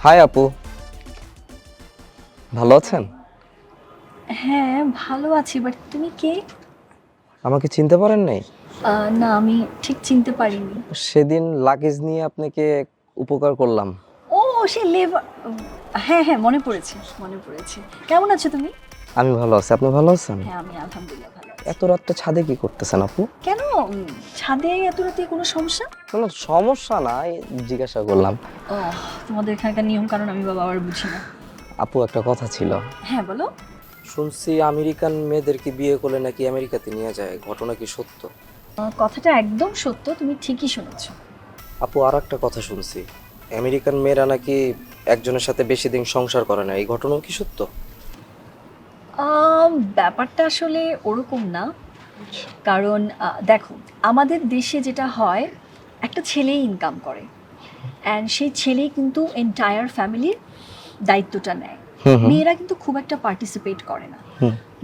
High আপু, ভালো আছেন? হ্যাঁ, ভালো আছি, বাট তুমি কে? আমাকে চিনতে পারেন নাই? না, আমি ঠিক চিনতে পারিনি। সেদিন লাগেজ নিয়ে আপনাকে উপকার করলাম। ও, সে লেবার। হ্যাঁ হ্যাঁ, মনে পড়েছে, মনে পড়েছে। কেমন আছো তুমি? আমি ভালো আছি, আপনি ভালো আছেন? হ্যাঁ, আমি আলহামদুলিল্লাহ ভালো আছি। এত রাতটা ছাদে কি করতেছেন আপু? কেন? ছাদে এত রাতে কোনো সমস্যা? কোনো সমস্যা না, এই জিজ্ঞাসা করলাম। ও, তোমাদের এখানকার নিয়ম কারণ আমি বাবা আবার বুঝি না। আপু একটা কথা ছিল। হ্যাঁ, বলো। শুনছি আমেরিকান মেয়েদেরকে বিয়ে করলে নাকি আমেরিকাতে নিয়ে যায়, ঘটনা কি সত্য? কথাটা একদম সত্য, তুমি ঠিকই শুনেছো। আপু আর একটা কথা শুনছি, আমেরিকান মেয়েরা নাকি একজনের সাথে বেশি দিন সংসার করে না, এই ঘটনাও কি সত্য? ব্যাপারটা আসলে ওরকম না। কারণ দেখো, আমাদের দেশে যেটা হয়, একটা ছেলেই ইনকাম করে, অ্যান্ড সেই ছেলেই কিন্তু এন্টায়ার ফ্যামিলির দায়িত্বটা নেয়। মেয়েরা কিন্তু খুব একটা পার্টিসিপেট করে না।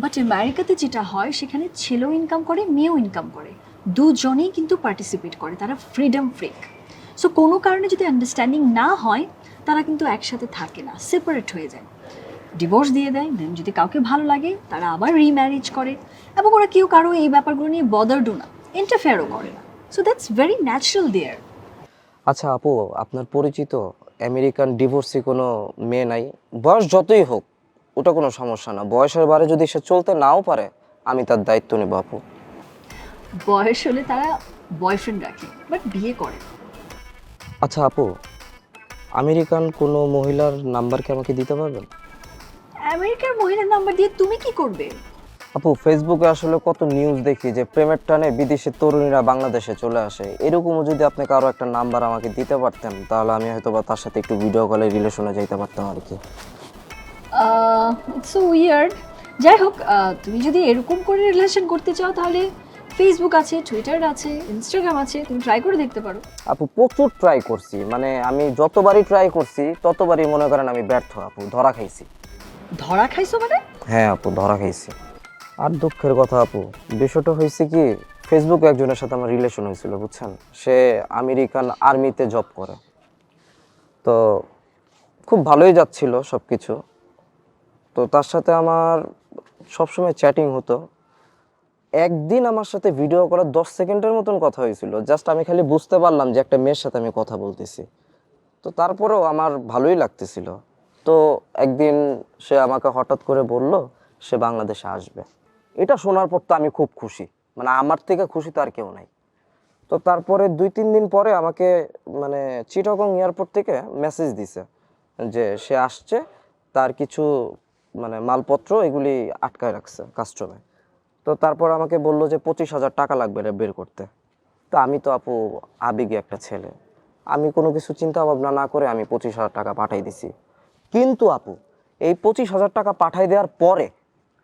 বাট আমেরিকাতে যেটা হয়, সেখানে ছেলেও ইনকাম করে, মেয়েও ইনকাম করে, দুজনেই কিন্তু পার্টিসিপেট করে, তারা ফ্রিডম ফ্রিক। সো কোনো কারণে যদি আন্ডারস্ট্যান্ডিং না হয়, তারা কিন্তু একসাথে থাকে না, সেপারেট হয়ে যায়, ডিভোর্স দিয়ে দেয়। দেন যদি কাউকে ভালো লাগে, তারা আবার রিম্যারেজ করে, এবং ওরা কেউ কারো এই ব্যাপারগুলো নিয়ে বদার্ডও না, ইন্টারফেয়ারও করে না। সো দ্যাটস ভেরি ন্যাচারাল দেয়ার। আচ্ছা আপু, আপনার পরিচিত আমেরিকান ডিভোর্সি কোনো মেয়ে নাই? বয়স যতই হোক ওটা কোনো সমস্যা না, বয়সের বারে যদি সে চলতে নাও পারে আমি তার দায়িত্ব নেব আপু। বয়স হলে তারা বয়ফ্রেন্ড রাখে, বাট বিয়ে করে না। আচ্ছা আপু, আমেরিকান কোনো মহিলার নাম্বার কি আমাকে দিতে পারবেন? আমেরিকার মহিলার নাম্বার দিয়ে তুমি কি করবে? আপু ফেসবুকে আসলে কত নিউজ দেখি যে প্রেমের টানে বিদেশের তরুণীরা বাংলাদেশে চলে আসে, এরকমও যদি আপনি কারো একটা নাম্বার আমাকে দিতে পারতেন তাহলে আমি হয়তো বা তার সাথে একটু ভিডিও কলে রিলেশনে যাইতে পারতাম আর কি। It's so weird. যাই হোক, তুমি যদি এরকম করে রিলেশন করতে চাও, তাহলে ফেসবুক আছে, টুইটার আছে, ইনস্টাগ্রাম আছে, তুমি ট্রাই করে দেখতে পারো। আপু প্রচুর ট্রাই করছি, মানে আমি যতবারই ট্রাই করছি ততবারই মনে করেন আমি ব্যর্থ আপু, ধরা খাইছি। ধরা খাইছো মানে? হ্যাঁ আপু, ধরা খাইছি। আর দুঃখের কথা আপু, বিষয়টা হয়েছে কি, ফেসবুকে একজনের সাথে আমার রিলেশন হয়েছিল বুঝছেন, সে আমেরিকান আর্মিতে জব করে। তো খুব ভালোই যাচ্ছিল সব কিছু। তো তার সাথে আমার সবসময় চ্যাটিং হতো। একদিন আমার সাথে ভিডিও করার 10 সেকেন্ডের মতন কথা হয়েছিল, জাস্ট আমি খালি বুঝতে পারলাম যে একটা মেয়ের সাথে আমি কথা বলতেছি। তো তারপরেও আমার ভালোই লাগতেছিল। তো একদিন সে আমাকে হঠাৎ করে বলল সে বাংলাদেশে আসবে। এটা শোনার পর তো আমি খুব খুশি, মানে আমার থেকে খুশি তো আর কেউ নাই। তো তারপরে 2-3 দিন পরে আমাকে মানে চিটাগং এয়ারপোর্ট থেকে মেসেজ দিছে যে সে আসছে, তার কিছু মানে মালপত্র এগুলি আটকায় রাখছে কাস্টমে। তো তারপর আমাকে বললো যে 25,000 টাকা লাগবে এটা বের করতে। তো আমি তো আপু আবেগী একটা ছেলে, আমি কোনো কিছু চিন্তা ভাবনা না করে আমি 25,000 টাকা পাঠাই দিছি। কিন্তু আপু এই 25,000 টাকা পাঠাই দেওয়ার পরে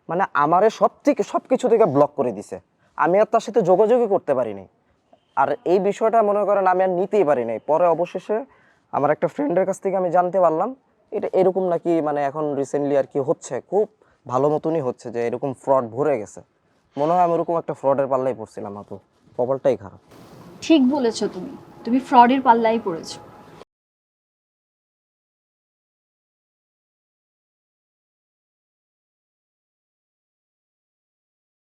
মানে আমারে সব কিছু থেকে ব্লক করে দিছে। আমি আর তার সাথে যোগাযোগই করতে পারিনি। আর এই বিষয়টা মনে করেন আমি আর নিতেই পারি নাই। পরে অবশেষে আমার একটা ফ্রেন্ডের কাছ থেকে আমি জানতে পারলাম এটা এরকম নাকি, মানে এখন রিসেন্টলি আর কি হচ্ছে, খুব ভালো মতনই হচ্ছে, যে এরকম ফ্রড ভরে গেছে। মনে হয় আমি এরকম একটা ফ্রডের পাল্লাই পড়ছিলাম আপু, কপালটাই খারাপ। ঠিক বলেছো তুমি, তুমি ফ্রডের পাল্লাই পড়েছো।